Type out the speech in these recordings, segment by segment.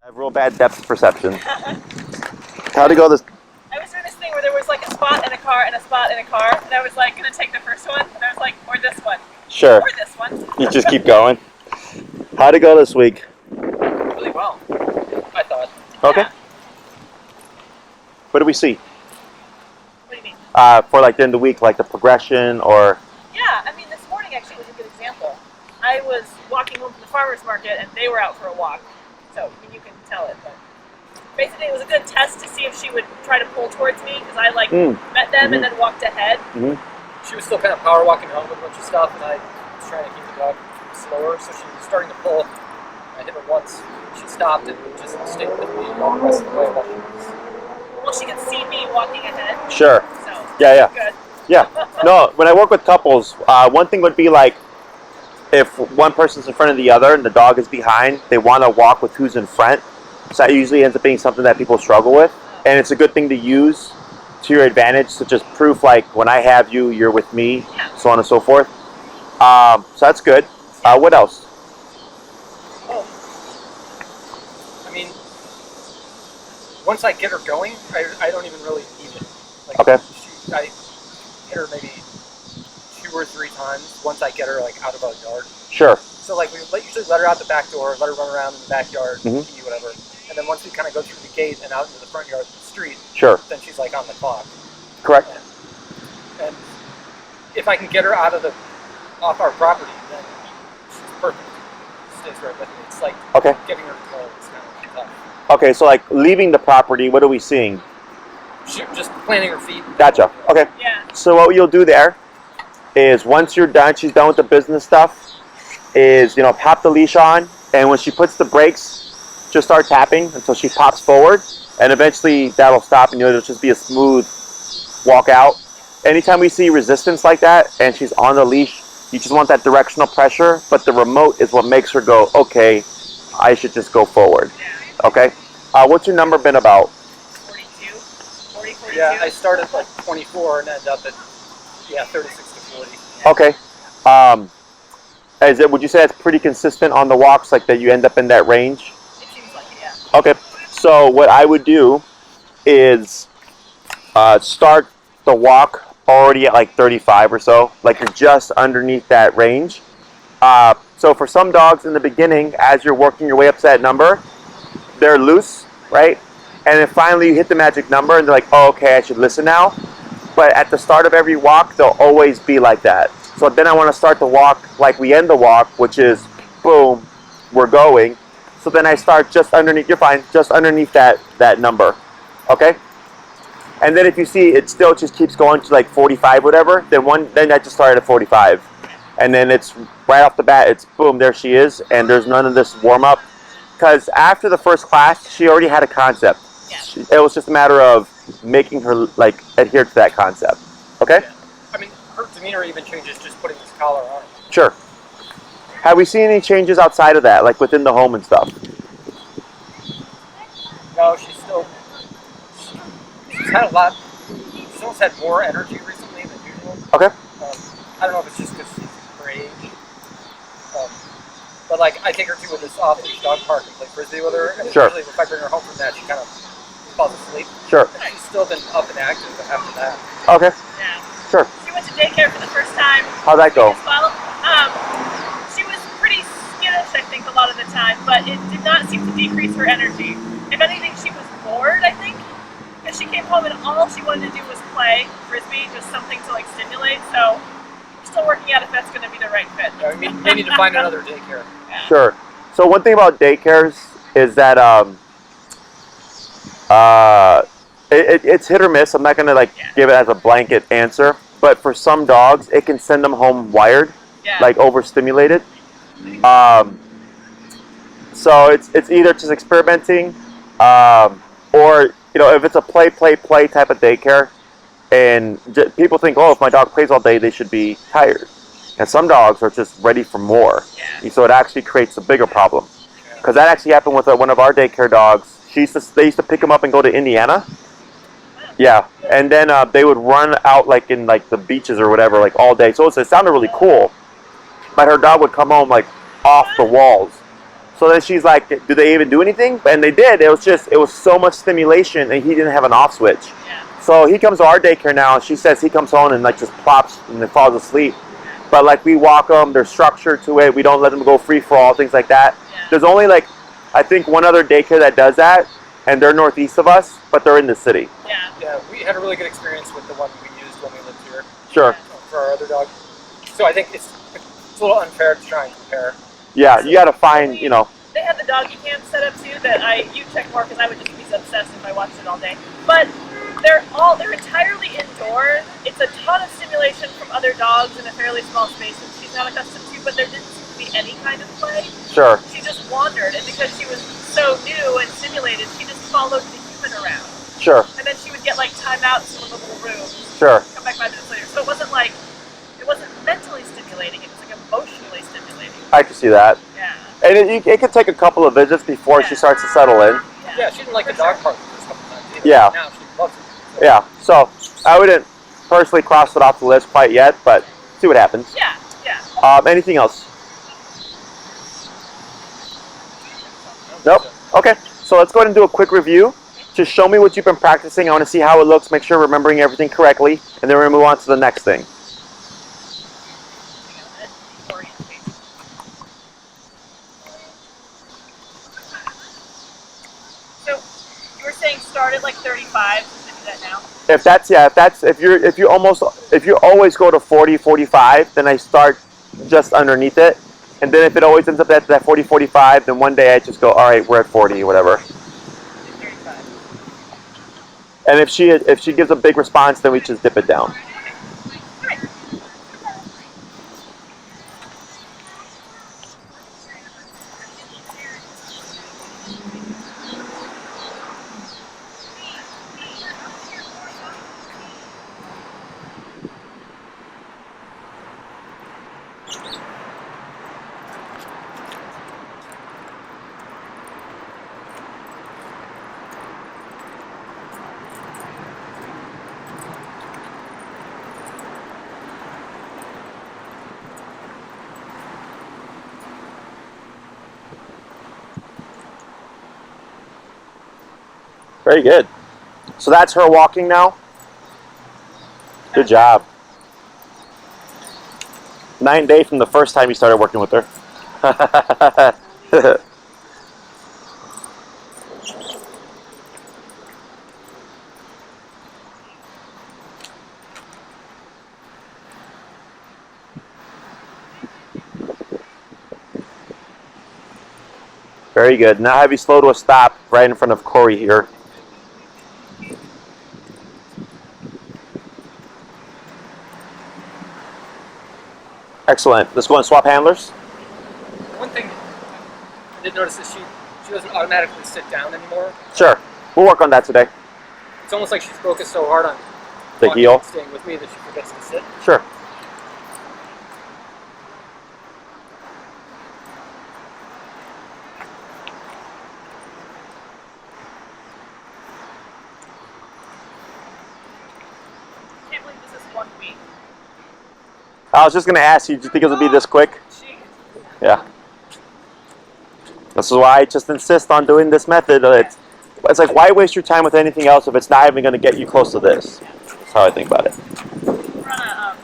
I have real bad depth perception. How'd it go this? I was doing this thing where there was like a spot in a car and a spot in a car, and I was like gonna take the first one, and I was like, or this one. Sure. Or this one. You just keep going. How'd it go this week? Really well, I thought. Okay. Yeah. What do we see? What do you mean? For like during the week, like the progression or? Yeah, I mean, this morning actually was a good example. I was walking home from the farmer's market, and they were out for a walk. So, I mean, you can tell it, but basically it was a good test to see if she would try to pull towards me, because I like met them and then walked ahead. She was still kind of power walking home with a bunch of stuff, and I was trying to keep the dog slower, so she was starting to pull. I hit her once, she stopped and just stayed with me all the rest of the way while she was... Well, she could see me walking ahead. Sure. So, Yeah. good. Yeah. No, when I work with couples, one thing would be like, if one person's in front of the other and the dog is behind, they want to walk with who's in front. So that usually ends up being something that people struggle with. And it's a good thing to use to your advantage to just proof like, when I have you, you're with me, so on and so forth. So that's good. What else? Oh. I mean, once I get her going, I don't even really need it. Like, Okay. I hit her maybe 2 or 3 times once I get her like out of our yard. Sure. So like we usually let her out the back door, let her run around in the backyard, pee, whatever. And then once we kind of go through the gate and out into the front yard of the street, Sure. then she's like on the clock. Correct. And if I can get her out of off our property, then she's perfect. Stays right with me. It's like getting her to go is kind of tough. Okay, so like leaving the property, what are we seeing? Just planting her feet. Gotcha. Okay. Yeah. So what you'll do there is once you're done, she's done with the business stuff, is, pop the leash on, and when she puts the brakes, just start tapping until she pops forward, and eventually that'll stop and it'll just be a smooth walk out. Anytime we see resistance like that and she's on the leash, you just want that directional pressure, but the remote is what makes her go, okay, I should just go forward. Okay? What's your number been about? 42? 42? Yeah, I started like 24 and ended up at 36 to 40. Okay. Would you say that's pretty consistent on the walks, like that you end up in that range? It seems like it, yeah. Okay. So what I would do is start the walk already at like 35 or so, like you're just underneath that range. So for some dogs in the beginning, as you're working your way up to that number, they're loose, right? And then finally you hit the magic number and they're like, oh, okay, I should listen now. But at the start of every walk, they'll always be like that. So then I want to start the walk like we end the walk, which is, boom, we're going. So then I start just underneath, you're fine, just underneath that number, okay? And then if you see it still just keeps going to like 45, whatever, then I just started at 45. And then it's right off the bat, it's boom, there she is, and there's none of this warm up. Because after the first class, she already had a concept. It was just a matter of making her like adhere to that concept. Okay? Yeah. I mean, her demeanor even changes just putting this collar on. Sure. Have we seen any changes outside of that, like within the home and stuff? No, she's had a lot. She's almost had more energy recently than usual. Okay. I don't know if it's just because she's her age. But like, I take her to this off-leash dog park and play frisbee with her. And usually, if I bring her home from that, she kind of falls asleep. Sure. And she's still been up and active after that. Okay. Yeah. Sure. She went to daycare for the first time. How'd that go? She was pretty skittish, I think, a lot of the time, but it did not seem to decrease her energy. If anything, she was bored, I think, because she came home and all she wanted to do was play frisbee, just something to like stimulate. So we're still working out if that's going to be the right fit. Yeah, we may need to find another daycare. Yeah. Sure. So one thing about daycares is that it's hit or miss. I'm not gonna give it as a blanket answer, but for some dogs, it can send them home wired, like overstimulated. So it's either just experimenting, or if it's a play type of daycare, and people think, oh, if my dog plays all day, they should be tired. And some dogs are just ready for more. Yeah. So it actually creates a bigger problem. Because that actually happened with one of our daycare dogs. They used to pick him up and go to Indiana. Yeah, and then they would run out like in like the beaches or whatever, like all day. So it sounded really cool. But her dog would come home like off the walls. So then she's like, do they even do anything? And they did. It was so much stimulation, and he didn't have an off switch. Yeah. So he comes to our daycare now, and she says he comes home and like just plops and then falls asleep. But like we walk them, there's structure to it. We don't let them go free for all, things like that. Yeah. There's only like, I think one other daycare that does that, and they're northeast of us, but they're in the city. Yeah. Yeah, we had a really good experience with the one we used when we lived here Sure. for our other dog. So I think it's a little unfair to try and compare. Yeah, you got to find, you know. They had the doggy cam set up too that you check more because I would just be obsessed if I watched it all day. But they're entirely indoors. It's a ton of stimulation from other dogs in a fairly small space that she's not accustomed to, but there didn't seem to be any kind of play. Sure. She just wandered, and because she was so new and stimulated, she just followed the human around. Sure. And then she would get like timeouts in the little room. Sure. Come back 5 minutes later. So it wasn't mentally stimulating, it was like emotionally stimulating. I can see that. Yeah. And it could take a couple of visits before she starts to settle in. Yeah, she didn't like the dog park the first couple times either. Yeah. Now she loves it. So. Yeah, so I wouldn't personally cross it off the list quite yet, but see what happens. Yeah, yeah. Anything else? Nope. Okay, so let's go ahead and do a quick review. Just show me what you've been practicing. I want to see how it looks, make sure we're remembering everything correctly, and then we're going to move on to the next thing. So you were saying start at like 35, so do that now? If you always go to 40, 45, then I start just underneath it. And then if it always ends up at that 40, 45, then one day I just go, all right, we're at 40, whatever. 35. And if she gives a big response, then we just dip it down. Very good. So that's her walking now. Good job. 9 days from the first time you started working with her. Very good. Now have you slow to a stop right in front of Corey here. Excellent. Let's go and swap handlers. One thing I did notice is she doesn't automatically sit down anymore. Sure. We'll work on that today. It's almost like she's focused so hard on The walking heel? and staying with me that she forgets to sit. Sure. I can't believe this is 1 week. I was just going to ask you, do you think it'll be this quick? Jeez. Yeah. This is why I just insist on doing this method. It's like, why waste your time with anything else if it's not even going to get you close to this? That's how I think about it. We're on a,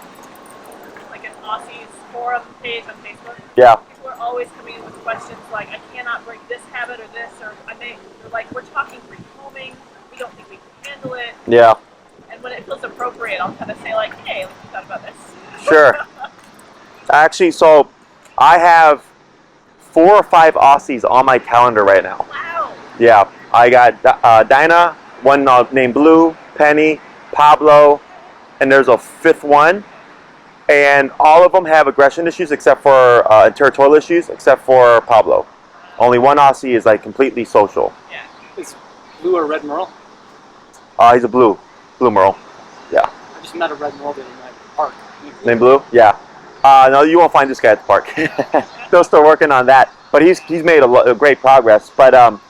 like an Aussies forum page on Facebook. Yeah. People are always coming in with questions like, I cannot break this habit or this, or they're like, we're talking rehoming, we don't think we can handle it. Yeah. And when it feels appropriate, I'll kind of say like, hey, we thought about this. Sure. Actually, so I have 4 or 5 Aussies on my calendar right now. Wow. Yeah. I got Dinah, one named Blue, Penny, Pablo, and there's a 5th one. And all of them have aggression issues except for territorial issues, except for Pablo. Only one Aussie is like completely social. Yeah. Is Blue or Red Merle? He's a Blue Merle. Yeah. I just met a Red Merle in my park. Named Blue? Yeah. No, you won't find this guy at the park. They're still working on that. But he's made a great progress. But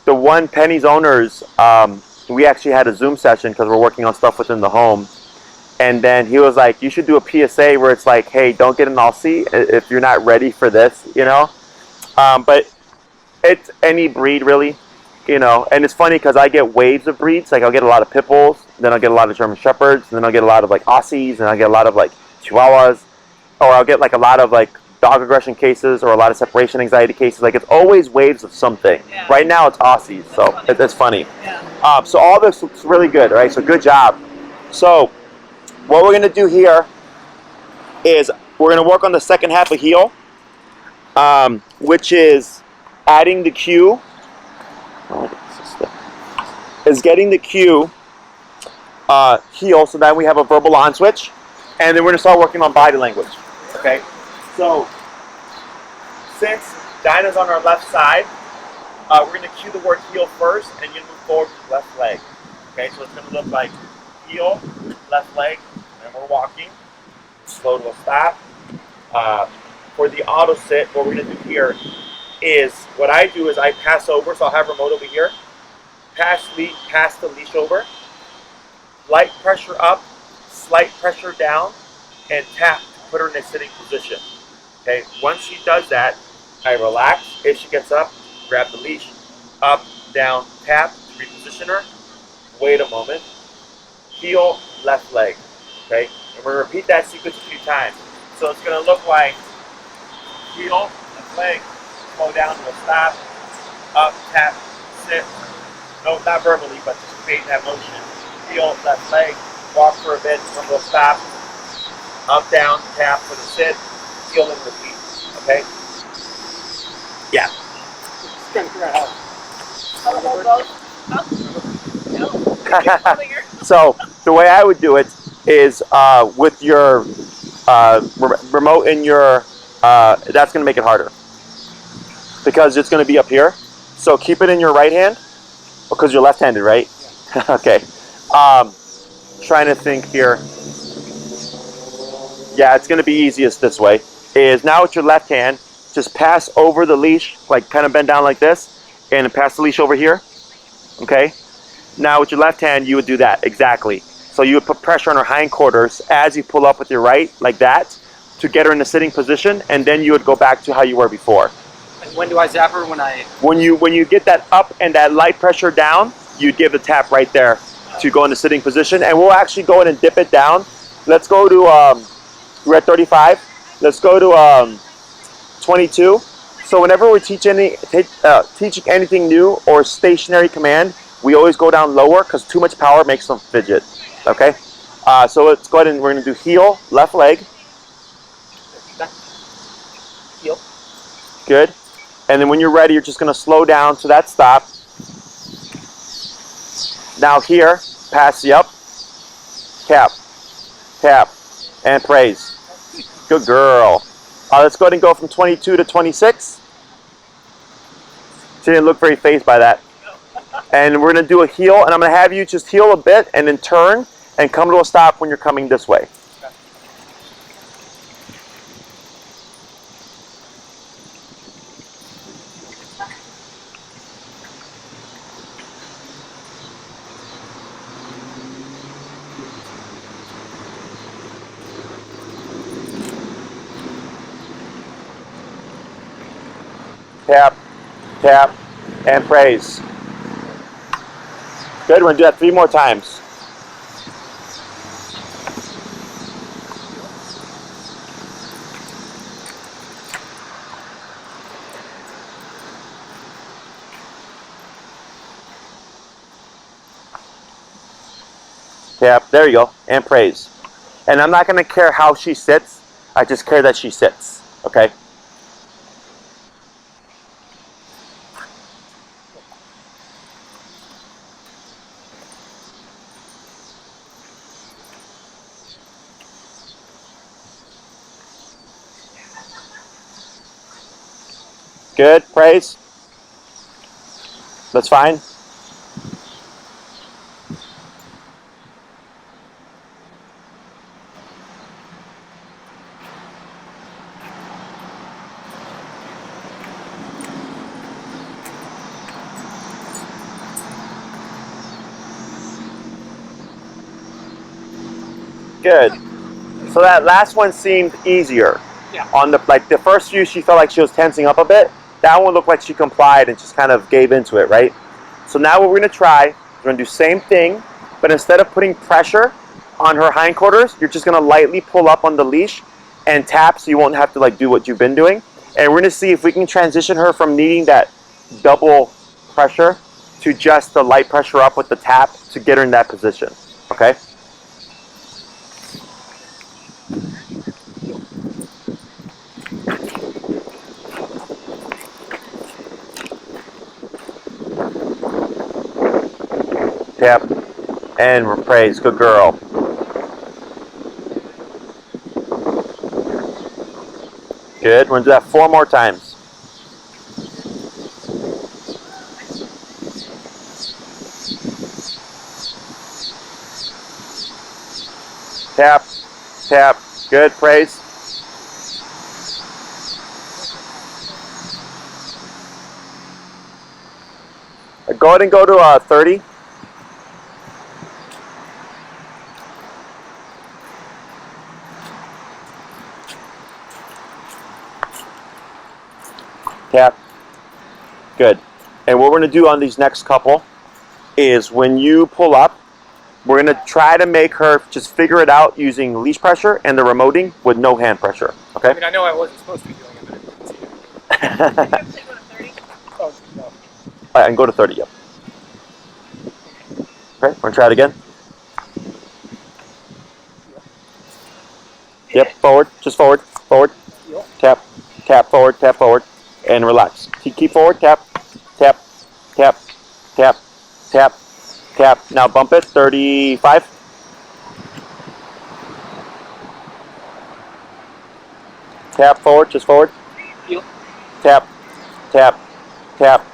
the one Penny's owners, we actually had a Zoom session because we're working on stuff within the home. And then he was like, you should do a PSA where it's like, hey, don't get an Aussie if you're not ready for this, you know? But It's any breed really, you know. And it's funny because I get waves of breeds. Like I'll get a lot of pit bulls, then I'll get a lot of German shepherds, and then I'll get a lot of like Aussies, and I'll get a lot of like Chihuahuas, or I'll get like a lot of like dog aggression cases or a lot of separation anxiety cases. Like it's always waves of something. Yeah. Right now it's Aussies, so funny. it's funny. Yeah. So all this looks really good, right? So good job. So what we're gonna do here is we're gonna work on the second half of heel, which is adding the cue. Is getting the cue heel, so that we have a verbal on switch, and then we're gonna start working on body language. Okay. So since Dinah's on our left side, we're gonna cue the word heel first, and you're gonna move forward with the left leg. Okay. So it's gonna look like heel, left leg, and we're walking. Slow to a stop. For the auto sit, what we're gonna do here is what I do is I pass over, so I'll have remote over here. Pass the leash over. Light pressure up, slight pressure down, and tap to put her in a sitting position. Okay. Once she does that, I relax. If she gets up, grab the leash, up, down, tap to reposition her. Wait a moment. Heel, left leg. Okay. And we're gonna repeat that sequence a few times. So it's gonna look like heel, left leg, slow down to a stop, up, tap, sit. No, not verbally, but just creating that motion. Heel, left leg, walk for a bit, come to a stop, up, down, tap for the sit, heel and repeat. Okay? Yeah. Just trying to figure out how. No. So the way I would do it is with your remote in your, that's going to make it harder because it's going to be up here. So keep it in your right hand because you're left-handed, right? Yeah. Okay. Trying to think here. Yeah, it's going to be easiest this way. Is now with your left hand, just pass over the leash, like kind of bend down like this, and pass the leash over here. Okay. Now with your left hand, you would do that exactly. So you would put pressure on her hindquarters as you pull up with your right, like that, to get her in the sitting position, and then you would go back to how you were before. And when do I zap her? When you get that up and that light pressure down, you'd give the tap right there to go into sitting position, and we'll actually go in and dip it down. Let's go to we're at 35. Let's go to 22. So whenever we're teaching anything new or stationary command, we always go down lower because too much power makes them fidget. Okay. So let's go ahead and we're going to do heel, left leg. Heel. Good. And then when you're ready, you're just going to slow down to that stop. Now here, pass the up, tap, tap, and praise. Good girl. Let's go ahead and go from 22 to 26. She didn't look very fazed by that. And we're going to do a heel, and I'm going to have you just heel a bit and then turn and come to a stop when you're coming this way. Tap, tap, and praise. Good, we're going to do that 3 more times. Tap, there you go, and praise. And I'm not going to care how she sits, I just care that she sits, okay? Good, praise. That's fine. Good. So that last one seemed easier. Yeah. On the first few, she felt like she was tensing up a bit. That one looked like she complied and just kind of gave into it, right? So now what we're going to try, we're going to do same thing, but instead of putting pressure on her hindquarters, you're just going to lightly pull up on the leash and tap so you won't have to like do what you've been doing. And we're going to see if we can transition her from needing that double pressure to just the light pressure up with the tap to get her in that position, okay? Tap and praise. Good girl. Good. We're going to do that 4 more times. Tap, tap. Good. Praise. Go ahead and go to 30. Tap. Good. And what we're going to do on these next couple is when you pull up, we're going to try to make her just figure it out using leash pressure and the remoting with no hand pressure. Okay? I mean, I know I wasn't supposed to be doing it, but I didn't see it. Oh, no. All right, and go to 30, yep. Okay, we're going to try it again. Yep, forward, just forward, forward. Tap, tap, forward, and relax. Keep forward, tap, tap, tap, tap, tap, tap. Now bump it, 35. Tap forward, just forward. Tap, tap, tap,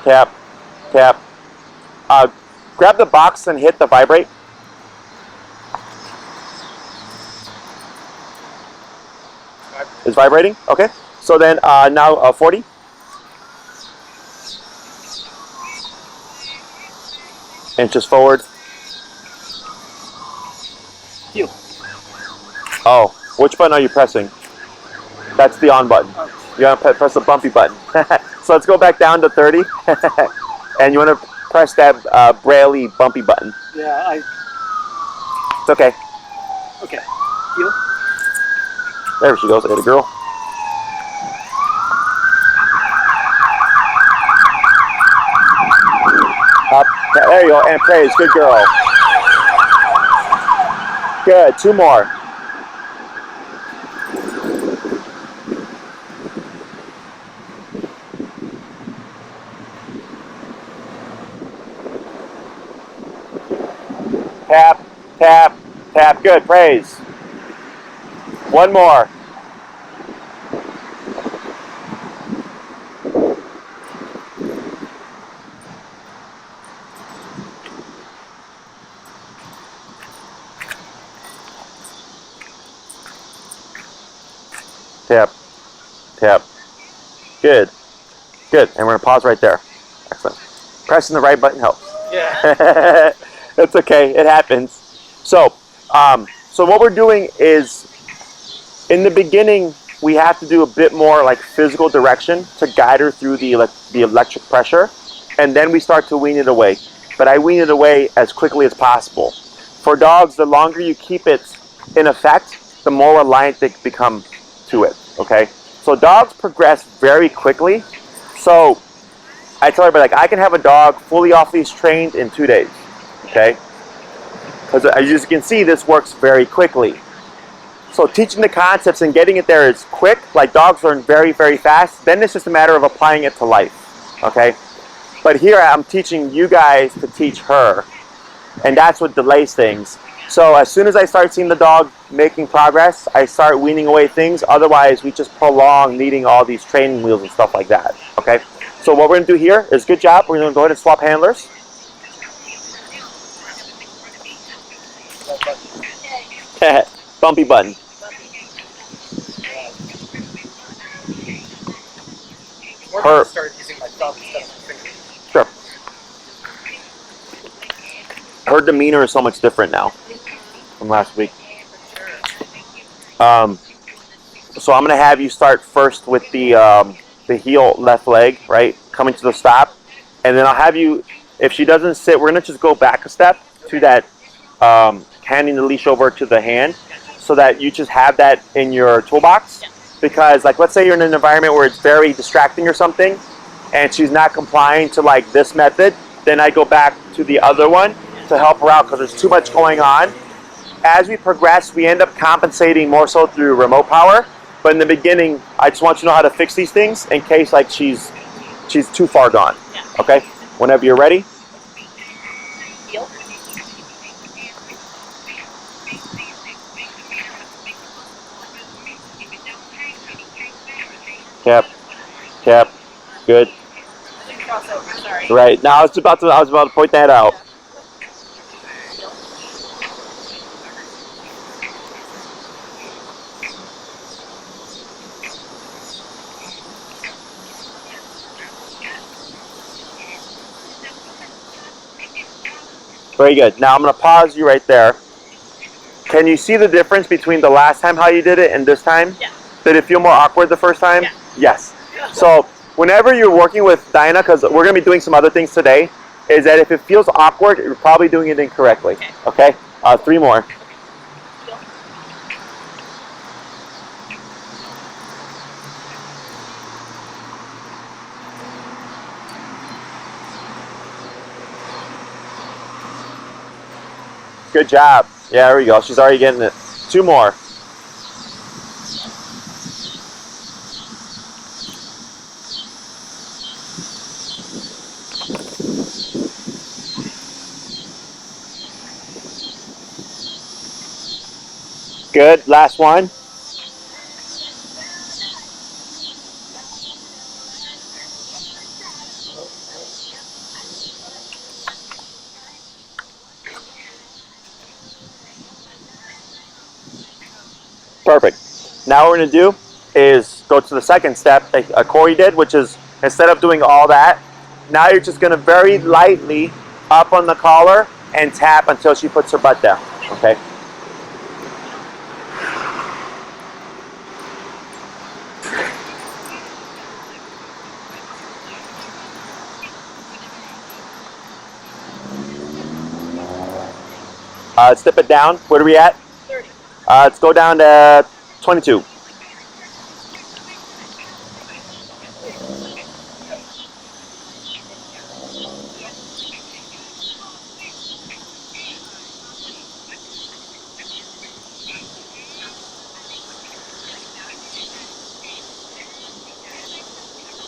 tap, tap. Grab the box and hit the vibrate. It's vibrating? Okay. So then now 40. Inches forward. Heel. Oh, which button are you pressing? That's the on button. You want to press the bumpy button. So let's go back down to 30. And you want to press that braille-y bumpy button. Yeah, It's okay. Okay. Heel. There she goes. I got a girl. Up. There you go. And praise. Good girl. Good. 2 more. Tap, tap, tap. Good. Praise. 1 more. Tap, tap. Good. Good. And we're going to pause right there. Excellent. Pressing the right button helps. Yeah. It's okay. It happens. So, so what we're doing is, in the beginning, we have to do a bit more like physical direction to guide her through the electric pressure, and then we start to wean it away. But I wean it away as quickly as possible. For dogs, the longer you keep it in effect, the more reliant they become to it. Okay. So dogs progress very quickly. So I tell everybody, like, I can have a dog fully off leash trained in 2 days. Okay. Because as you can see, this works very quickly. So teaching the concepts and getting it there is quick. Like, dogs learn very, very fast. Then it's just a matter of applying it to life. Okay. But here I'm teaching you guys to teach her. And that's what delays things. So as soon as I start seeing the dog making progress, I start weaning away things. Otherwise, we just prolong needing all these training wheels and stuff like that. Okay. So what we're going to do here is, good job. We're going to go ahead and swap handlers. Bumpy button. Or start using my thumb instead of my finger. Sure. Her demeanor is so much different now from last week. So I'm going to have you start first with the the heel left leg, right, coming to the stop. And then I'll have you, if she doesn't sit, we're going to just go back a step to that, handing the leash over to the hand, so that you just have that in your toolbox. Because, like, let's say you're in an environment where it's very distracting or something, and she's not complying to, like, this method, then I go back to the other one to help her out because there's too much going on. As we progress, we end up compensating more so through remote power. But in the beginning, I just want you to know how to fix these things in case, like, she's too far gone. Okay? Whenever you're ready. Tap. Good. Sorry. Right. Now I was about to point that out. Very good. Now I'm going to pause you right there. Can you see the difference between the last time how you did it and this time? Yeah. Did it feel more awkward the first time? Yeah. Yes. So whenever you're working with Dinah, because we're going to be doing some other things today, is that if it feels awkward, you're probably doing it incorrectly. Okay? 3 more. Good job. Yeah, there we go. She's already getting it. 2 more. Good. Last one. Perfect. Now what we're going to do is go to the second step that Corey did, which is instead of doing all that, now you're just going to very lightly up on the collar and tap until she puts her butt down. Okay? Step it down. Where are we at? 30. Let's go down to 22.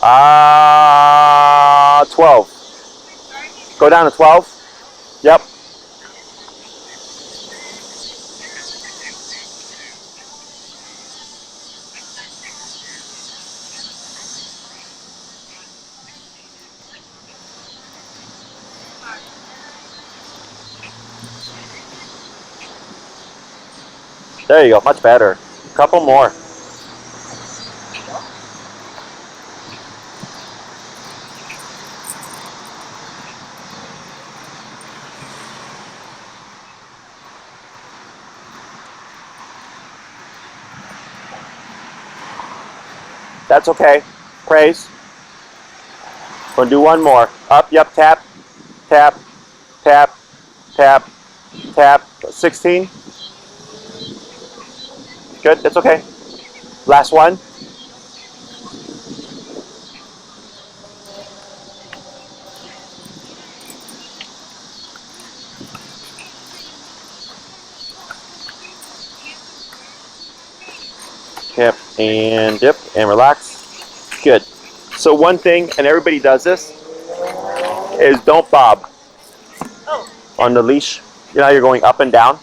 Uh, 12. Go down to 12. Yep. There you go, much better. A couple more. That's okay. Praise. We'll do one more. Up, yep, tap, tap, tap, tap, tap. 16. Good, that's okay. Last one. Tap and dip and relax. Good. So one thing, and everybody does this, is don't bob on the leash. You know, you're going up and down.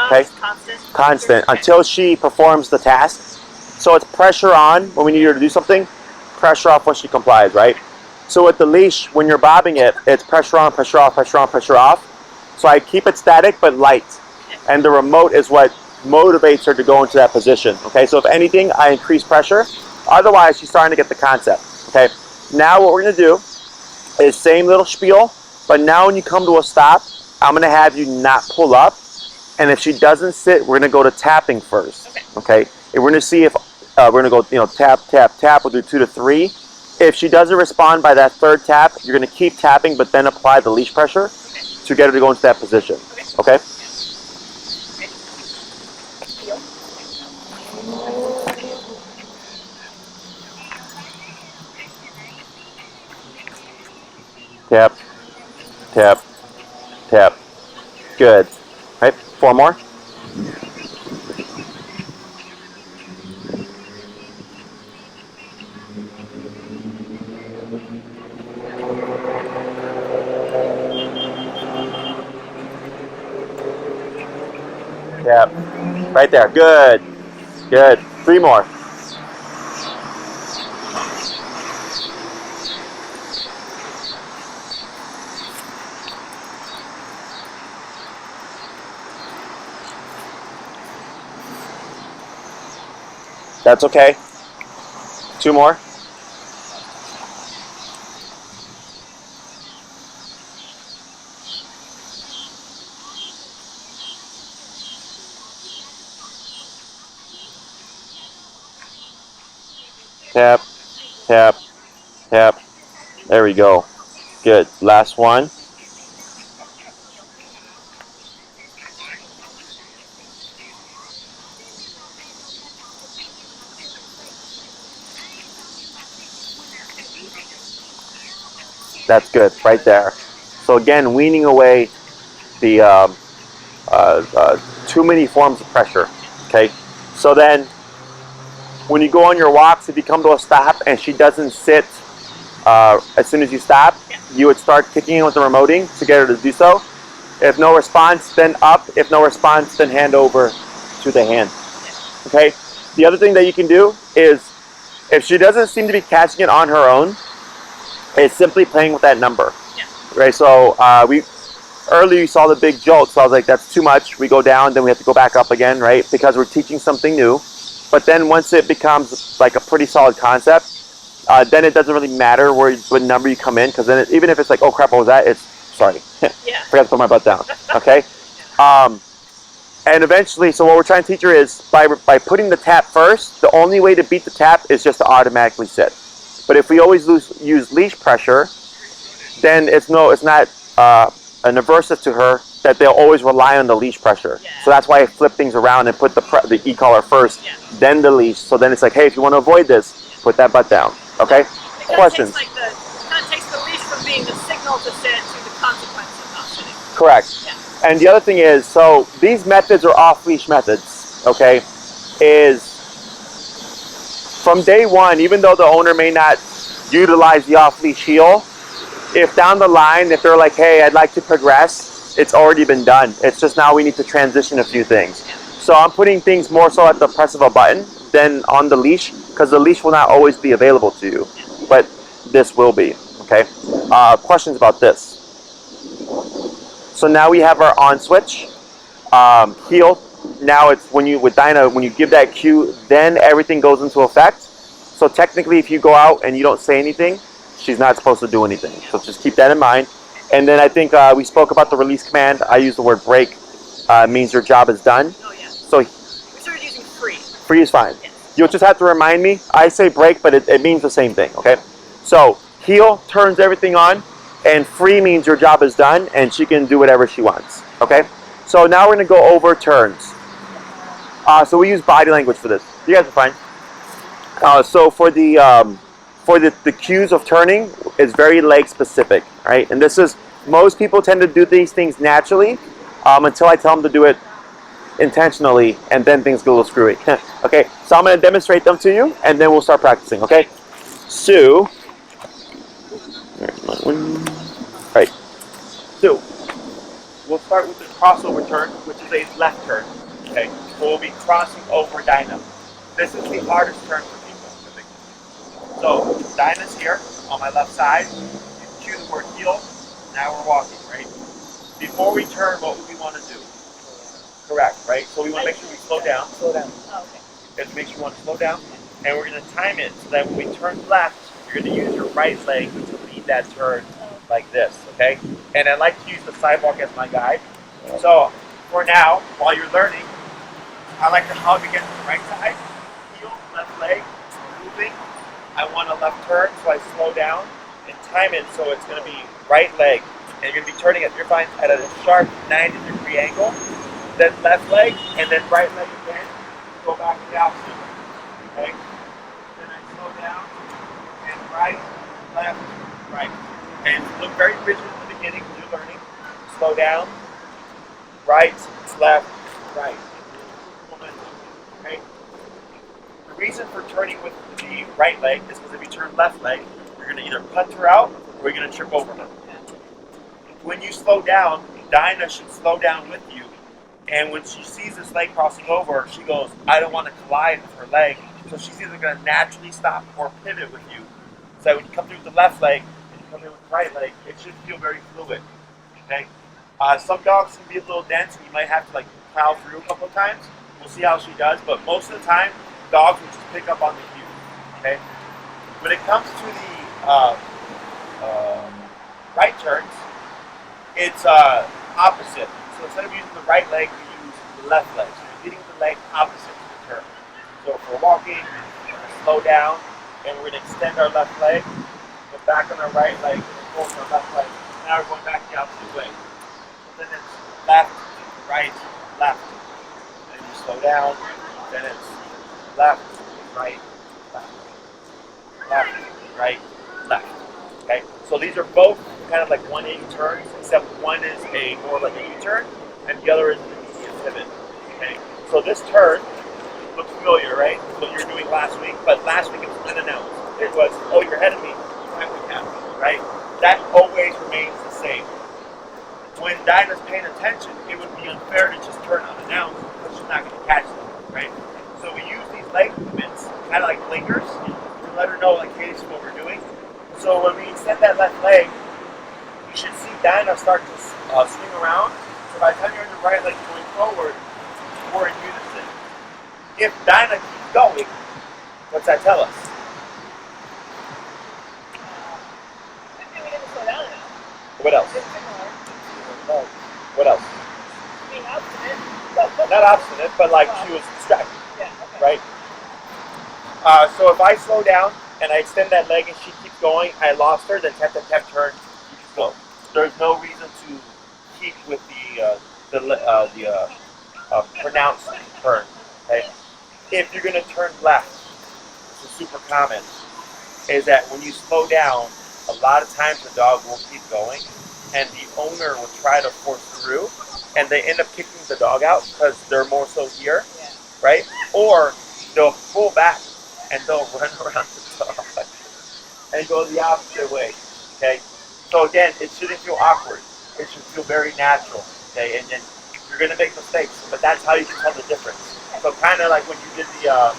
Okay? Constant until she performs the task. So it's pressure on when we need her to do something, pressure off when she complies, right? So with the leash, when you're bobbing it, it's pressure on, pressure off, pressure on, pressure off. So I keep it static but light. And the remote is what motivates her to go into that position. Okay, so if anything, I increase pressure. Otherwise, she's starting to get the concept. Okay, now what we're going to do is same little spiel, but now when you come to a stop, I'm going to have you not pull up. And if she doesn't sit, we're going to go to tapping first. Okay, and we're going to see if we're going to go, tap, tap, tap. We'll do 2 to 3. If she doesn't respond by that third tap, you're going to keep tapping, but then apply the leash pressure to get her to go into that position. Okay? Heel. Tap, tap, tap. Good. Right? 4 more. Tap. Right there. Good. Good. 3 more. That's okay. 2 more. Tap, tap, tap. There we go. Good. Last one. That's good, right there. So again, weaning away the too many forms of pressure. Okay. So then, when you go on your walks, if you come to a stop and she doesn't sit as soon as you stop, you would start kicking in with the remoting to get her to do so. If no response, then up. If no response, then hand over to the hand. Okay. The other thing that you can do is, if she doesn't seem to be catching it on her own, is simply playing with that number. Right. So earlier you saw the big jolt, so I was like, that's too much. We go down, then we have to go back up again, right? Because we're teaching something new. But then once it becomes like a pretty solid concept, then it doesn't really matter what number you come in, because then even if it's like, oh crap, what was that? It's, sorry, forgot to put my butt down, okay? And eventually, so what we're trying to teach her is, by putting the tap first, the only way to beat the tap is just to automatically sit. But if we always use leash pressure, then it's not an aversive to her that they'll always rely on the leash pressure. So that's why I flip things around and put the e-collar first, then the leash. So then it's like, hey, if you want to avoid this, put that butt down. Okay? Questions? It kind of takes the leash from being the signal to sit to the consequence of not sitting. Correct. Yeah. And the other thing is, so these methods are off-leash methods, okay, is from day one, even though the owner may not utilize the off-leash heel, if down the line, if they're like, hey, I'd like to progress, it's already been done. It's just now we need to transition a few things. So I'm putting things more so at the press of a button than on the leash, because the leash will not always be available to you, but this will be, okay? Questions about this? So now we have our on switch, heel. Now it's with Dinah, when you give that cue, then everything goes into effect. So technically, if you go out and you don't say anything, she's not supposed to do anything. So just keep that in mind. And then I think we spoke about the release command. I use the word break. Means your job is done. Oh, yeah. So we started using free. Free is fine. Yes. You'll just have to remind me. I say break, but it means the same thing, okay? So heel turns everything on, and free means your job is done, and she can do whatever she wants, okay? So now we're going to go over turns. So we use body language for this. You guys are fine. So for the cues of turning, it's very leg specific, right? And this is, most people tend to do these things naturally until I tell them to do it intentionally, and then things get a little screwy. Okay, so I'm going to demonstrate them to you, and then we'll start practicing, okay? So, right. So, we'll start with the crossover turn, which is a left turn, okay? So we'll be crossing over Dinah. This is the hardest turn for people. So, Dinah's here on my left side. You cue the word heel. Now we're walking, right? Before we turn, what would we want to do? Correct, right? So we want to make sure we slow down. Oh, okay. You have to make sure you want to slow down. And we're going to time it so that when we turn left, you're going to use your right leg to lead that turn like this, okay? And I like to use the sidewalk as my guide. So for now, while you're learning, I like to hug against the right side, heel, left leg, moving, I want a left turn, so I slow down and time it so it's going to be right leg. And you're going to be turning it, you're fine, at a sharp 90-degree angle. Then left leg, and then right leg again. Go back to the opposite way. Okay? Then I slow down, and right, left, right. And look very rigid in the beginning when you're learning. Slow down, right, left, right. Okay? The reason for turning with the right leg is because if you turn left leg, you're going to either punt her out or you're going to trip over her. When you slow down, Dinah should slow down with you. And when she sees this leg crossing over, she goes, I don't want to collide with her leg. So she's either going to naturally stop or pivot with you. So when you come through with the left leg and you come through with the right leg, it should feel very fluid. Okay? Some dogs can be a little dense and you might have to like plow through a couple of times. We'll see how she does, but most of the time, dogs will just pick up on the cue. Okay? When it comes to the right turns, it's opposite. So instead of using the right leg, we use the left leg. So you're hitting the leg opposite to the turn. So if we're walking, we're going to slow down, and we're going to extend our left leg, go back on our right leg, and go with our left leg. Now we're going back the opposite way. So then it's left, right, left. Then you slow down, then it's left, right, left. Left, right, left. Okay? So these are both kind of like 180 turns, except one is a more like a U-turn, and the other is an immediate pivot. Okay? So this turn looks familiar, right? What you were doing last week, but last week it was unannounced. It was, oh, you're ahead of me, right? That always remains the same. When Dinah's paying attention, it would be unfair to just turn unannounced because she's not going to catch them, right? So we use these leg movements, kind of like blinkers, to let her know, like, hey, this is what we're doing. So when we extend that left leg, you should see Dinah start to swing around. So by the time you're in the right leg going forward, we're in unison. If Dinah keeps going, what's that tell us? Maybe we didn't slow down enough. What else? It's similar. What else? Being obstinate. Not obstinate, but like she was distracted, Yeah, okay. right? So if I slow down and I extend that leg and she keeps going, I lost her, then tap, tap, tap, turn, you can go. There's no reason to keep with the pronounced turn. Okay? If you're going to turn left, this is super common, is that when you slow down, a lot of times the dog will keep going, and the owner will try to force through, and they end up kicking the dog out because they're more so here, right? Or they'll pull back and they'll run around the dog and go the opposite way. Okay? So again, it shouldn't feel awkward. It should feel very natural. Okay? And then you're gonna make mistakes, but that's how you can tell the difference. So kind of like when you did the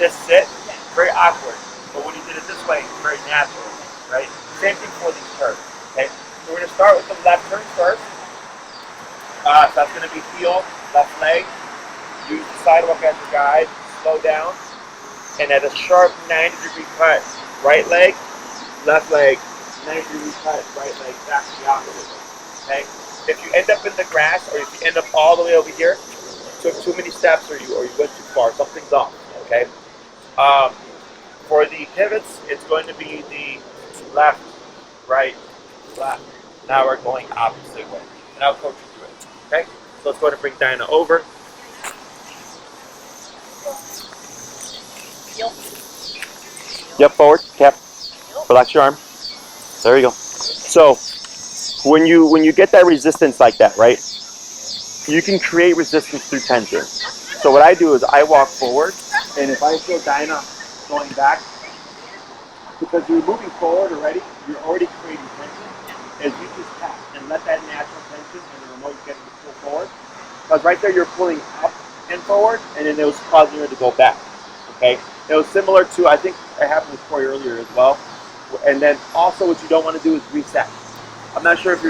this sit, very awkward. But when you did it this way, very natural, right? Same thing for these turns. Okay? So we're gonna start with the left turn first. So that's gonna be heel, left leg. Use the sidewalk as your guide. Slow down. And at a sharp 90-degree cut, right leg, left leg, 90-degree cut, right leg, back to the opposite. Okay? If you end up in the grass, or if you end up all the way over here, you took too many steps, or you went too far, something's off. Okay? For the pivots, it's going to be the left, right, left. Now we're going opposite way. And I'll coach you through it. Okay? So let's go ahead and bring Dinah over. Heel. Yep, forward, tap, relax your arm. There you go. So when you get that resistance like that, right? You can create resistance through tension. So what I do is I walk forward, and if I feel Dinah going back, because you're moving forward already, you're already creating tension. As you just tap and let that natural tension and the remote getting to pull forward. Because right there you're pulling up and forward, and then it was causing her to go back. Okay? It was similar to, I think it happened with Corey earlier as well. And then also what you don't want to do is reset. I'm not sure if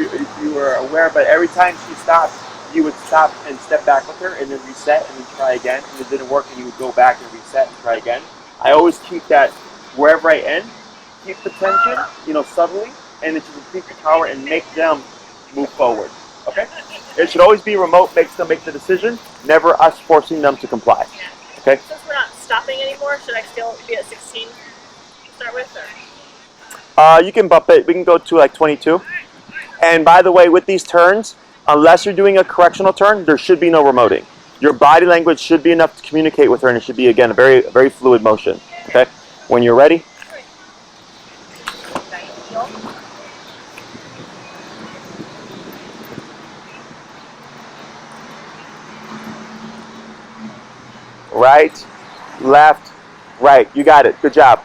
you were aware, but every time she stopped, you would stop and step back with her and then reset and then try again. And it didn't work and you would go back and reset and try again. I always keep that wherever I end, keep the tension, subtly, and then just increase the power and make them move forward. Okay? It should always be remote, makes them make the decision, never us forcing them to comply. Okay? Since we're not stopping anymore, should I still be at 16? start with? Or? You can bump it. We can go to like 22. And by the way, with these turns, unless you're doing a correctional turn, there should be no remoting. Your body language should be enough to communicate with her, and it should be, again, a very, very fluid motion. Okay? When you're ready. Right, left, right. You got it. Good job.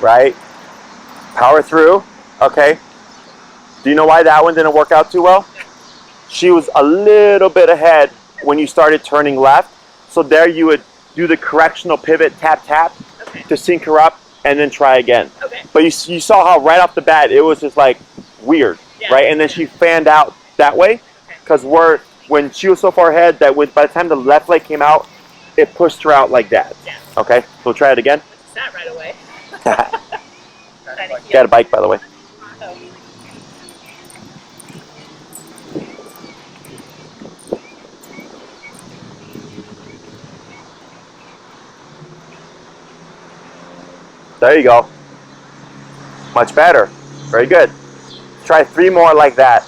Right. Power through. Okay. Do you know why that one didn't work out too well? She was a little bit ahead when you started turning left. So there you would do the correctional pivot, tap, tap, to sync her up, and then try again. Okay. But you saw how right off the bat, it was just like weird, right? And then she fanned out that way, because when she was so far ahead that by the time the left leg came out, it pushed her out like that. Yeah. Okay, so we'll try it again. Sat right away. Got a bike, by the way. Oh. There you go. Much better. Very good. Try 3 more like that.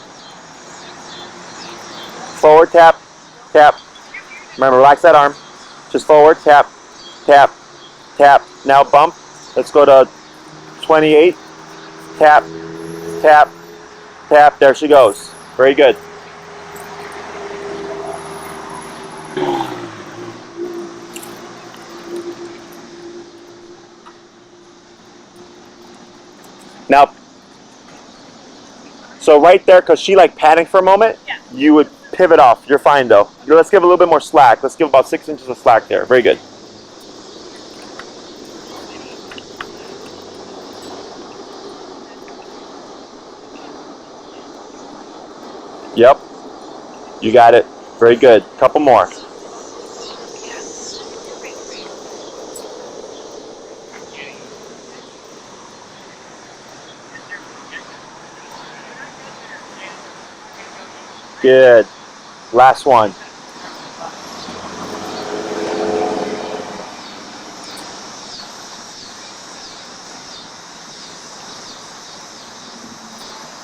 Forward, tap, tap. Remember, relax that arm. Just forward, tap, tap, tap. Now bump. Let's go to 28. Tap, tap, tap. There she goes. Very good. Now, so right there, because she like panicked for a moment, you would pivot off. You're fine though. Let's give a little bit more slack. Let's give about 6 inches of slack there. Very good. Yep. You got it. Very good. Couple more. Good. Last one.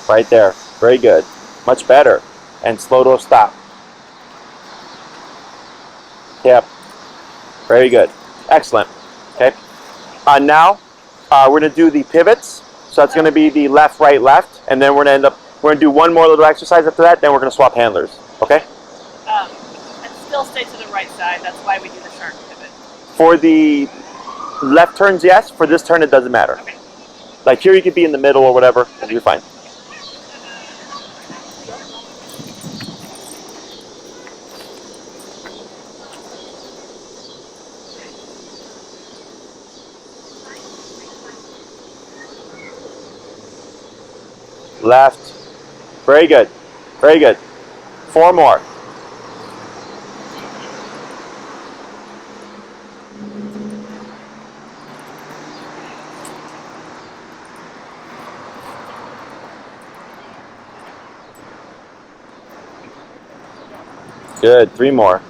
Right there. Very good. Much better. And slow to a stop. Yep. Very good. Excellent. Okay. Now we're going to do the pivots. So that's going to be the left, right, left, and then we're going to do one more little exercise after that. Then we're going to swap handlers. Okay. And still stay to the right side. That's why we do the shark pivot. For the left turns, yes. For this turn, it doesn't matter. Okay. Like here, you could be in the middle or whatever. You're fine. Left. Very good. Very good. 4 more. Good. 3 more.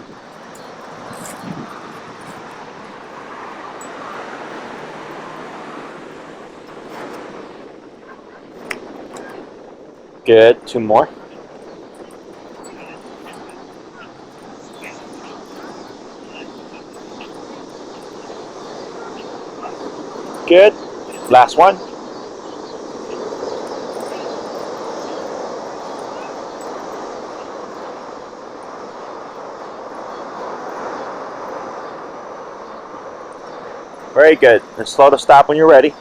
Good. 2 more. Good. Last one. Very good. And slow to stop when you're ready.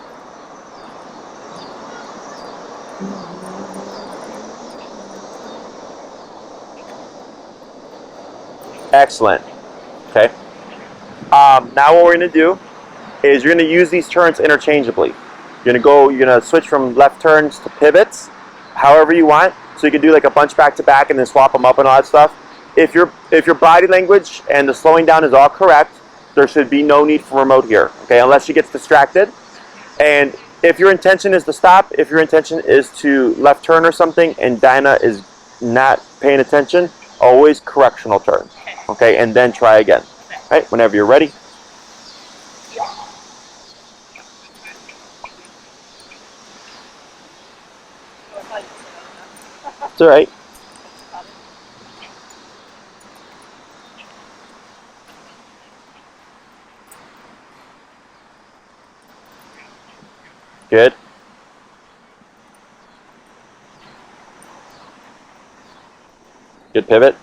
Excellent. Okay. Now what we're going to do is you're going to use these turns interchangeably. You're going to switch from left turns to pivots, however you want. So you can do like a bunch back to back and then swap them up and all that stuff. If your body language and the slowing down is all correct, there should be no need for remote here. Okay, unless she gets distracted. And if your intention is to stop, if your intention is to left turn or something, and Dinah is not paying attention, always correctional turn. Okay, and then try again. Right, whenever you're ready. It's all right. Good. Good pivot.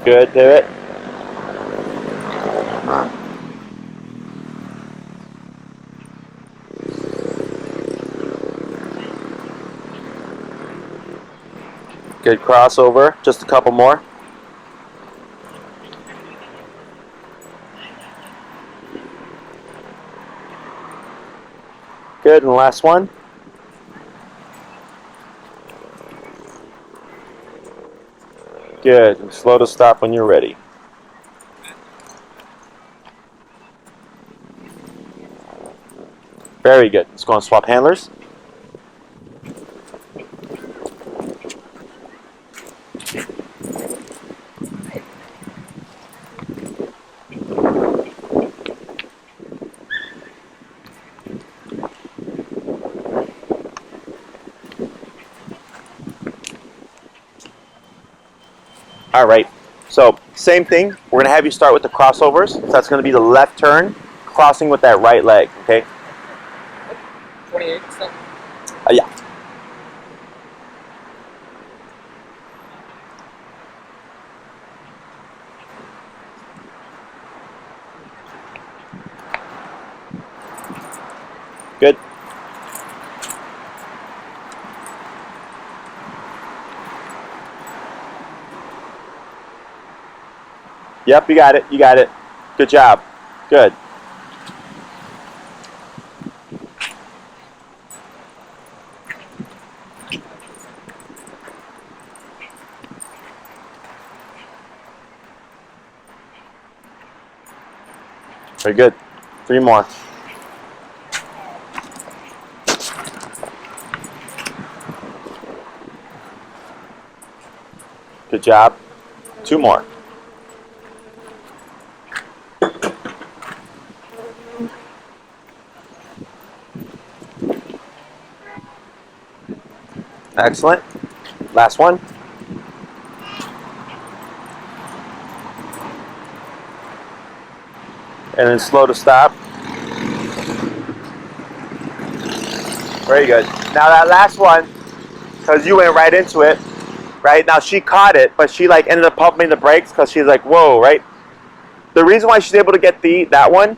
Good pivot. Good crossover. Just a couple more. Good, and the last one. Good, and slow to stop when you're ready. Very good. Let's go and swap handlers. All right, so same thing. We're gonna have you start with the crossovers. So that's gonna be the left turn, crossing with that right leg, okay? 28, so. Yeah. Good. Yep, you got it. You got it. Good job. Good. Very good. 3 more. Good job. 2 more. Excellent. Last one. And then slow to stop. Very good. Now that last one, because you went right into it, right? Now she caught it, but she like ended up pumping the brakes because she's like, whoa, right? The reason why she's able to get that one,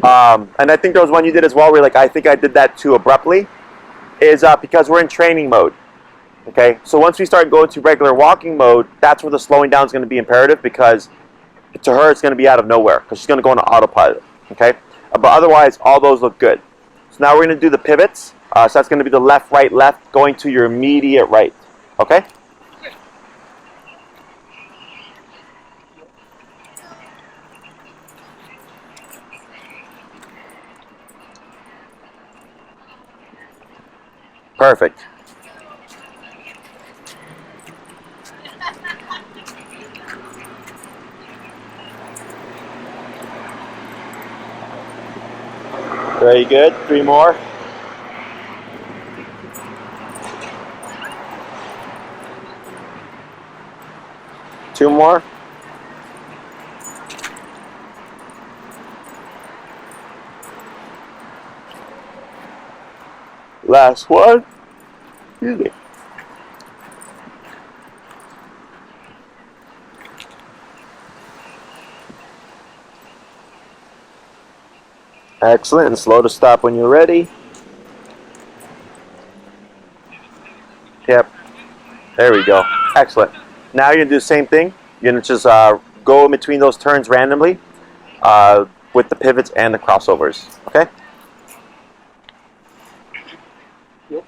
and I think there was one you did as well where like, I think I did that too abruptly, is because we're in training mode. Okay, so once we start going to regular walking mode, that's where the slowing down is going to be imperative because to her it's going to be out of nowhere because she's going to go into autopilot. Okay, but otherwise all those look good. So now we're going to do the pivots. So that's going to be the left, right, left, going to your immediate right. Okay. Perfect. Very good. 3 more. Two more. Last one. Excuse me. Excellent, and slow to stop when you're ready. Yep. There we go. Excellent. Now you're going to do the same thing. You're going to just go in between those turns randomly with the pivots and the crossovers. Okay? Yep.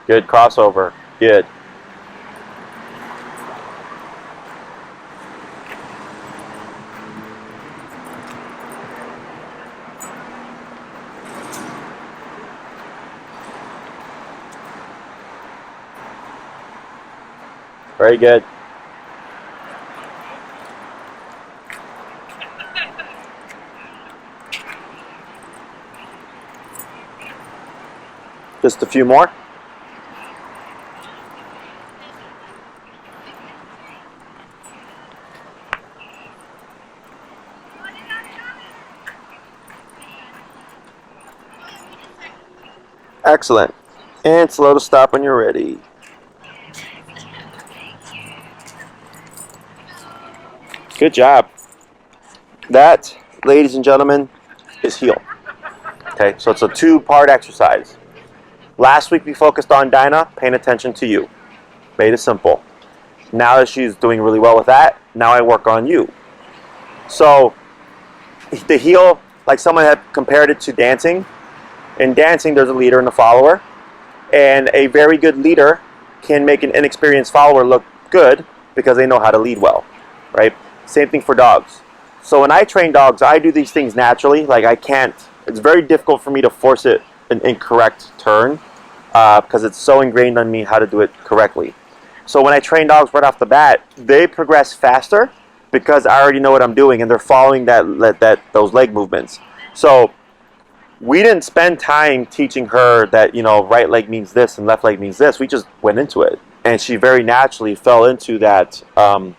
Good crossover. Good. Very good. Just a few more. Excellent. And slow to stop when you're ready. Good job. That, ladies and gentlemen, is heel. Okay, so it's a two-part exercise. Last week we focused on Dinah, paying attention to you. Made it simple. Now that she's doing really well with that, now I work on you. So the heel, like someone had compared it to dancing. In dancing, there's a leader and a follower. And a very good leader can make an inexperienced follower look good because they know how to lead well, right? Same thing for dogs. So when I train dogs, I do these things naturally. Like I can't, it's very difficult for me to force it an incorrect turn because it's so ingrained on me how to do it correctly. So when I train dogs right off the bat, they progress faster because I already know what I'm doing and they're following those leg movements. So we didn't spend time teaching her that, you know, right leg means this and left leg means this. We just went into it, and she very naturally fell into that kind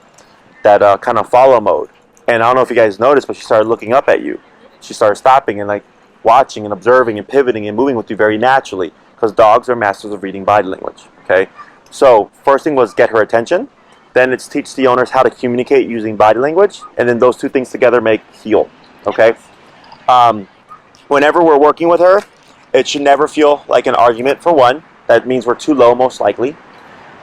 of follow mode. And I don't know if you guys noticed, but she started looking up at you. She started stopping and like watching and observing and pivoting and moving with you very naturally, because dogs are masters of reading body language. Okay, so first thing was get her attention. Then it's teach the owners how to communicate using body language, and then those two things together make heel. Okay. Whenever we're working with her, it should never feel like an argument, for one. That means we're too low, most likely.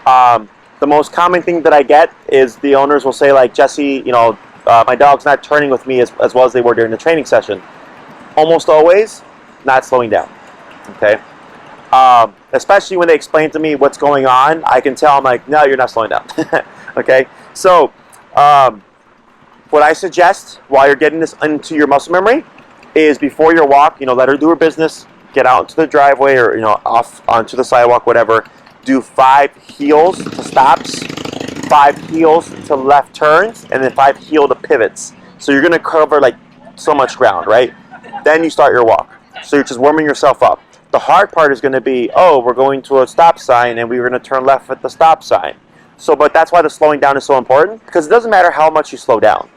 The most common thing that I get is the owners will say, like, Jesse, you know, my dog's not turning with me as well as they were during the training session. Almost always, not slowing down, okay? Especially when they explain to me what's going on, I can tell, I'm like, no, you're not slowing down, okay? So, what I suggest while you're getting this into your muscle memory is before your walk, you know, let her do her business, get out into the driveway or, you know, off onto the sidewalk, whatever. Do 5 heels to stops, 5 heels to left turns, and then 5 heel to pivots. So you're going to cover like so much ground, right? Then you start your walk. So you're just warming yourself up. The hard part is going to be, oh, we're going to a stop sign and we're going to turn left at the stop sign. So, but that's why the slowing down is so important, because it doesn't matter how much you slow down.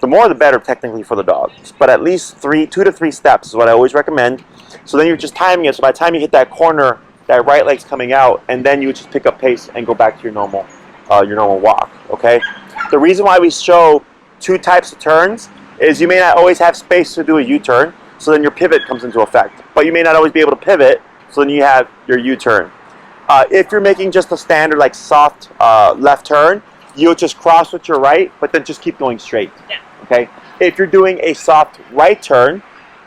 The more the better technically for the dogs, but at least 2 to 3 steps is what I always recommend. So then you're just timing it, so by the time you hit that corner, that right leg's coming out, and then you just pick up pace and go back to your normal walk, okay? The reason why we show 2 types of turns is you may not always have space to do a U-turn, so then your pivot comes into effect. But you may not always be able to pivot, so then you have your U-turn. If you're making just a standard like soft left turn, you'll just cross with your right, but then just keep going straight. Yeah. Okay. If you're doing a soft right turn,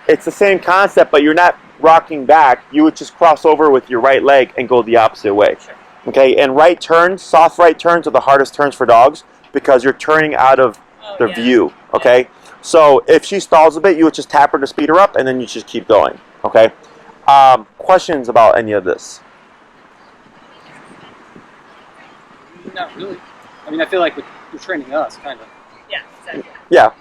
it's the same concept, but you're not rocking back. You would just cross over with your right leg and go the opposite way. Sure. Okay. And right turns, soft right turns are the hardest turns for dogs because you're turning out of their view. Okay. So if she stalls a bit, you would just tap her to speed her up, and then you just keep going. Okay. Questions about any of this? Not really. I mean, I feel like you're training us, kind of. Yeah, exactly. Yeah.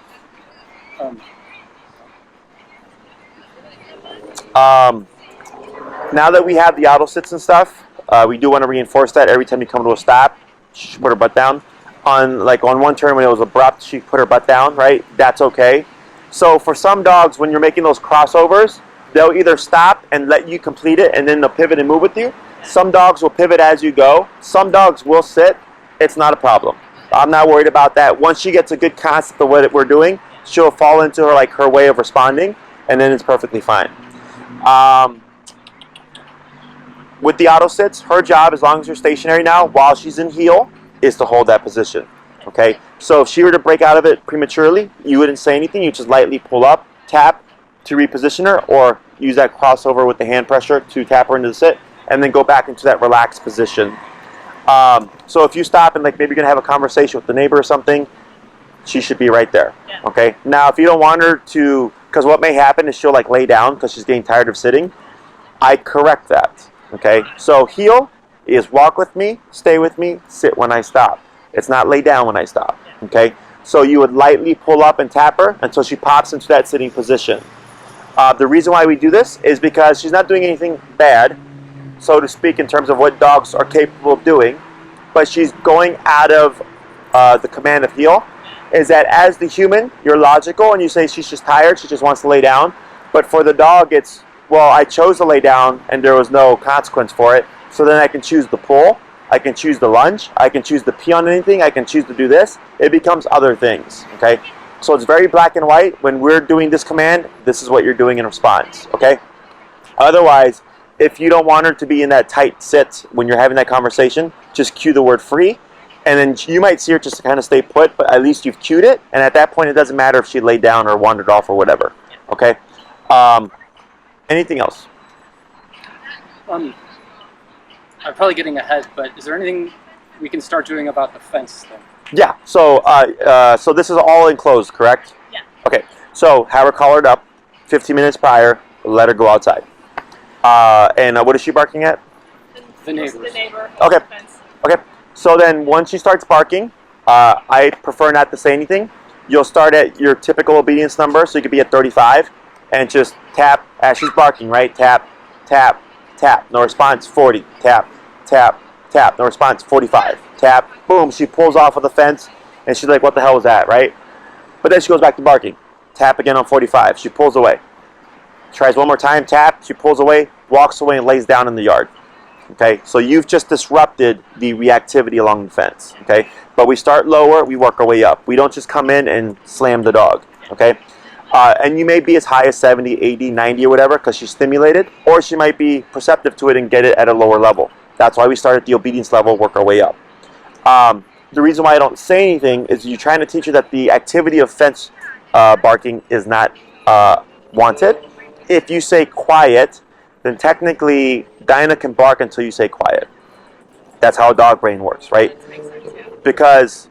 Now that we have the auto sits and stuff, we do want to reinforce that every time you come to a stop, she put her butt down. On one turn when it was abrupt, she put her butt down, right? That's okay. So for some dogs, when you're making those crossovers, they'll either stop and let you complete it, and then they'll pivot and move with you. Some dogs will pivot as you go. Some dogs will sit. It's not a problem. I'm not worried about that. Once she gets a good concept of what we're doing, she'll fall into her way of responding, and then it's perfectly fine. With the auto sits, her job, as long as you're stationary now, while she's in heel, is to hold that position. Okay? So if she were to break out of it prematurely, you wouldn't say anything. You just lightly pull up, tap to reposition her, or use that crossover with the hand pressure to tap her into the sit, and then go back into that relaxed position. So if you stop and like maybe you're gonna have a conversation with the neighbor or something, she should be right there. Yeah. Okay. Now, if you don't want her to, because what may happen is she'll like lay down because she's getting tired of sitting. I correct that. Okay. So heel is walk with me, stay with me, sit when I stop. It's not lay down when I stop. Okay. So you would lightly pull up and tap her until she pops into that sitting position. The reason why we do this is because she's not doing anything bad, so to speak, in terms of what dogs are capable of doing, but she's going out of the command of heel. Is that as the human, you're logical and you say she's just tired, she just wants to lay down. But for the dog, it's, well, I chose to lay down and there was no consequence for it. So then I can choose the pull, I can choose the lunge, I can choose to pee on anything, I can choose to do this. It becomes other things, okay? So it's very black and white. When we're doing this command, this is what you're doing in response, okay? Otherwise, if you don't want her to be in that tight sit when you're having that conversation, just cue the word free. And then you might see her just to kind of stay put, but at least you've cued it. And at that point, it doesn't matter if she laid down or wandered off or whatever. Okay? Anything else? I'm probably getting ahead, but is there anything we can start doing about the fence thing? Yeah. So, so this is all enclosed, correct? Yeah. Okay. So have her collared up 15 minutes prior. Let her go outside. And what is she barking at? The neighbors. The neighbor. Okay. The fence. Okay. So then once she starts barking, I prefer not to say anything. You'll start at your typical obedience number, so you could be at 35, and just tap as she's barking, right? Tap, tap, tap. No response, 40. Tap, tap, tap. No response, 45. Tap, boom. She pulls off of the fence, and she's like, what the hell was that, right? But then she goes back to barking. Tap again on 45. She pulls away. Tries one more time, tap. She pulls away, walks away, and lays down in the yard. Okay, so you've just disrupted the reactivity along the fence, okay? But we start lower, we work our way up. We don't just come in and slam the dog, okay? And you may be as high as 70, 80, 90 or whatever because she's stimulated, or she might be perceptive to it and get it at a lower level. That's why we start at the obedience level, work our way up. The reason why I don't say anything is you're trying to teach her that the activity of fence barking is not wanted. If you say quiet, then technically Dinah can bark until you say quiet. That's how a dog brain works, right? Because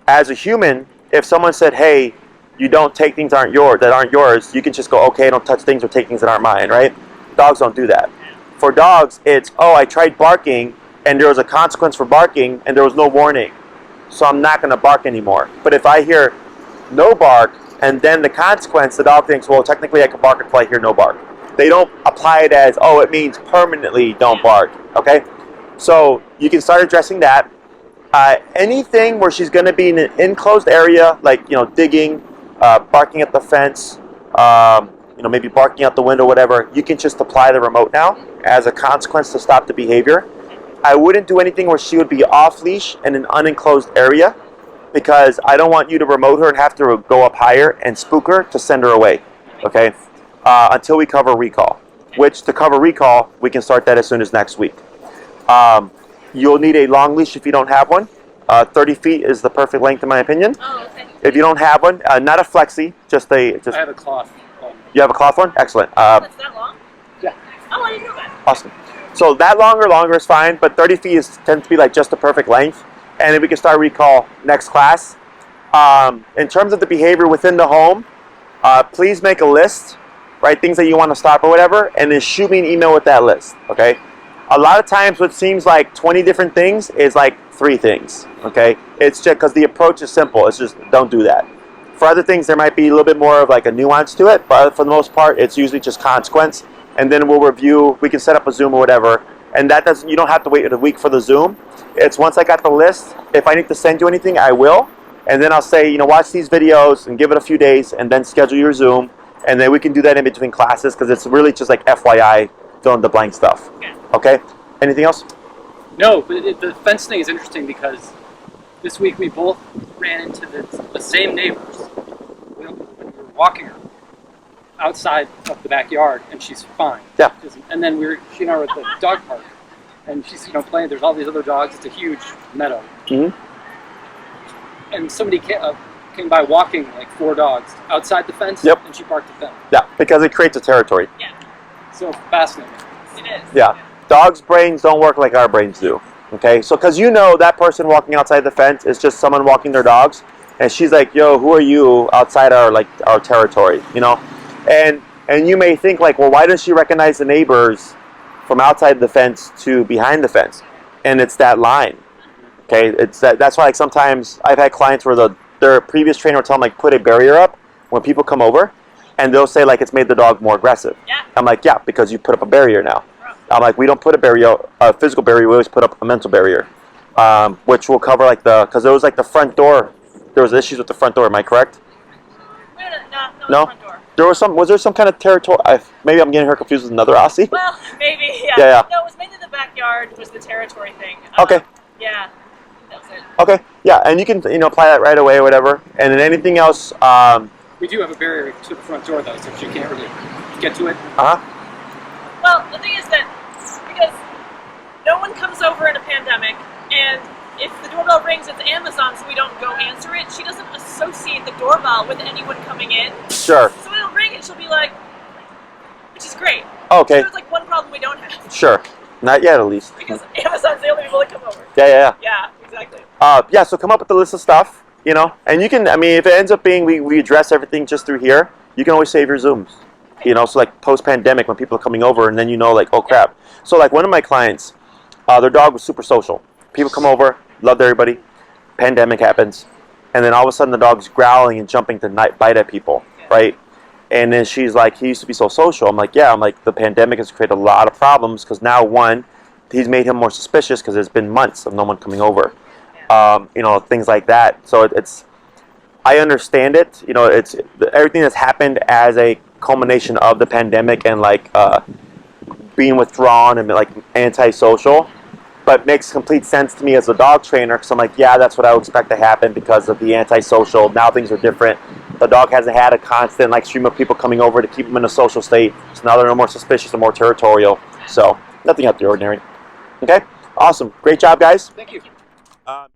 as a human, if someone said, hey, you don't take things that aren't yours, you can just go, okay, I don't touch things or take things that aren't mine, right? Dogs don't do that. For dogs, it's, oh, I tried barking and there was a consequence for barking and there was no warning. So I'm not going to bark anymore. But if I hear no bark and then the consequence, the dog thinks, well, technically I can bark until I hear no bark. They don't apply it as, oh, it means permanently don't bark, okay? So you can start addressing that. Anything where she's going to be in an enclosed area, like, you know, digging, barking at the fence, you know, maybe barking out the window, whatever, you can just apply the remote now as a consequence to stop the behavior. I wouldn't do anything where she would be off leash in an unenclosed area because I don't want you to remote her and have to go up higher and spook her to send her away, okay? Until we cover recall, which to cover recall, we can start that as soon as next week. You'll need a long leash if you don't have one. 30 feet is the perfect length in my opinion. Oh, okay. If you don't have one, not a flexi, just I have a cloth one. You have a cloth one? Excellent. That's that long? Yeah. Oh, I didn't know that. Awesome. So that longer is fine, but 30 feet tends to be like just the perfect length. And then we can start recall next class. In terms of the behavior within the home, please make a list, right? Things that you want to stop or whatever, and then shoot me an email with that list, okay? A lot of times what seems like 20 different things is like 3 things, okay? It's just because the approach is simple. It's just don't do that. For other things, there might be a little bit more of like a nuance to it, but for the most part, it's usually just consequence. And then we'll review, we can set up a Zoom or whatever. And that doesn't, you don't have to wait a week for the Zoom. It's once I got the list, if I need to send you anything, I will. And then I'll say, you know, watch these videos and give it a few days and then schedule your Zoom. And then we can do that in between classes because it's really just like FYI, fill in the blank stuff. Okay? Anything else? No, but the fence thing is interesting because this week we both ran into the same neighbors. When we were walking her outside of the backyard, and she's fine. Yeah. And then she and I were at the dog park, and she's playing. There's all these other dogs. It's a huge meadow. Mm-hmm. And somebody came by walking like 4 dogs outside the fence. Yep. And she barked at them. Yeah, because it creates a territory. Yeah. So fascinating. It is. Yeah. dogs' brains don't work like our brains do. Okay, so because you know that person walking outside the fence is just someone walking their dogs, and she's like, "Yo, who are you outside our territory?" You know, and you may think like, "Well, why does she recognize the neighbors from outside the fence to behind the fence?" And it's that line. Okay, it's that's why like sometimes I've had clients where their previous trainer will tell them like put a barrier up when people come over, and they'll say like it's made the dog more aggressive. Yeah. I'm like, yeah, because you put up a barrier now. I'm like, we don't put a physical barrier, we always put up a mental barrier, which will cover like because there was like the front door, there was issues with the front door, am I correct? No. Front door. Was there some kind of territory, maybe I'm getting her confused with another Aussie? Well, maybe, yeah. Yeah. No, it was mainly the backyard was the territory thing. Okay. Yeah, that was it. Okay, yeah, and you can apply that right away or whatever, and then anything else, We do have a barrier to the front door though, so she can't really get to it. Well, the thing is that because no one comes over in a pandemic, and if the doorbell rings, it's Amazon, so we don't go answer it. She doesn't associate the doorbell with anyone coming in. Sure. So it'll ring, and she'll be like, which is great. Okay. So there's like one problem we don't have. Sure. Not yet, at least. Because Amazon's the only people that come over. Yeah. Yeah, exactly. Yeah, so come up with a list of stuff, and you can, I mean, if it ends up being we address everything just through here, you can always save your Zooms. So like post-pandemic when people are coming over and then like, oh crap. So like one of my clients, their dog was super social. People come over, loved everybody, pandemic happens, and then all of a sudden the dog's growling and jumping to bite at people, right? And then she's like, he used to be so social. I'm like, yeah, the pandemic has created a lot of problems because now one, he's made him more suspicious because it's been months of no one coming over. Things like that. So I understand it. It's everything that's happened as a culmination of the pandemic and like being withdrawn and like antisocial, but makes complete sense to me as a dog trainer because I'm like, yeah, that's what I would expect to happen because of the antisocial. Now things are different. The dog hasn't had a constant like stream of people coming over to keep him in a social state, so now they're no more suspicious and more territorial. So nothing out of the ordinary. Okay, awesome, great job, guys. Thank you.